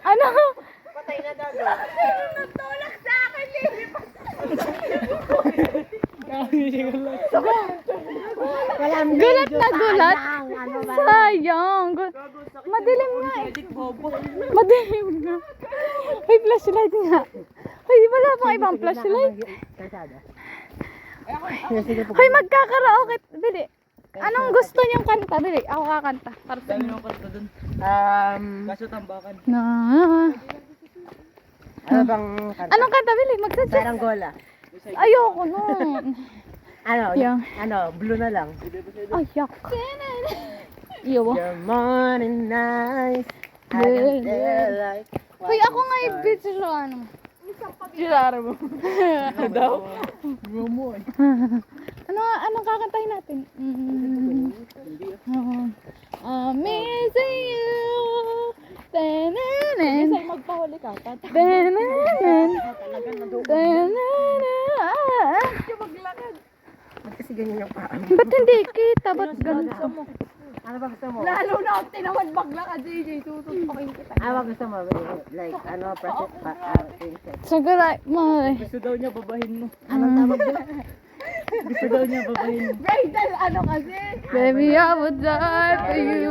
Ano? Patay na dago. Natulak sa akin, lilipas. Gulat na gulat. Sayang. Madilim nga eh. Madilim nga. May flashlight nga. Hoy, di wala pang ibang flashlight. Hoy, magkakaraoke. Bili. Anong gusto niyong kanta? Bili. Ako kakanta. Para sa inyo. Kaso tambakan. Na. Ano bang kanta? Anong kanta? Bili. Magsuggest. Saranggola. Ayoko nun. Ano? Yeah. Ano? Blue na lang. Ayak. Iyawa. Your morning nice. I can feel like. Hoy, ako nga i-video ano. Sinara mo. Ano daw? Anong kakantahin natin? Amazing you. Tananan. Isa'y magpahuli ka. Tananan. Tananan. Maglakad. Ba't kasi ganyan yung paa? Ba't hindi kita? Ba't ganito? Ano ba gusto mo? Lalo na ako tinamad maglakad, JJ. Tutupakin kita. Ano ba gusto mo? Like, ano, princess? Sagara, mahal. Gusto daw niya babahin mo. Anong tawag doon? Gusto daw niya babahin mo. Bridal, ano kasi? Baby, I would die for you.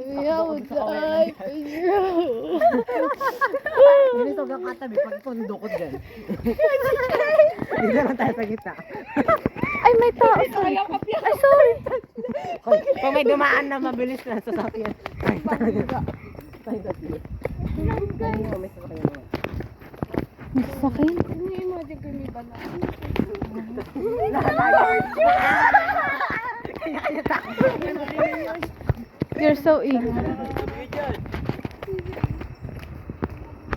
Baby, I would die for you. Hindi sobrang katabi pag ito nandukot dyan. Hindi na lang tayo sa gitna. Ay, may tao. Ay, sorry. Kung may dumaan na mabilis na sasakyan. Ay, talaga. Tayo sa tiyo. May sasakyan naman. May sakit. Hindi mo din kumiba na. You're so eager.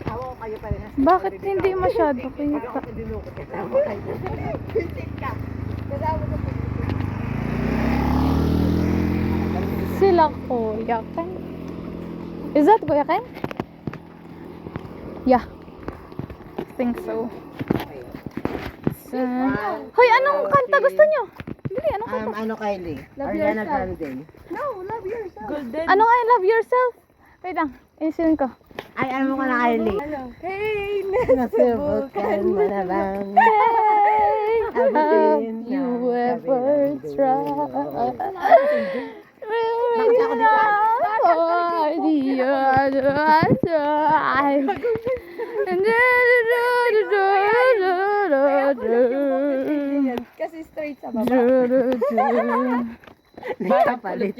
Tawa ko kayo pa rin. Bakit hindi masyado Pag kita? ako dinukot, kasama kayo. Sila Kuya Ken. Is that Kuya Ken? Yeah. I think so. Hoy, anong kanta gusto nyo? Bili, anong kanta? Ano Kylie? Love Ariana yourself. Grande. No, love yourself. Golden. Ano nga, love yourself? Wait lang, isin ko. Ay, ano mo ka na Kylie? Ano? Hey, Nasubukan mo na bang? Hey, have Everything you na ever sabi ng tried? Nakita Really ko dito. for the other side? Kasi straight sa baba. Nagkapalit.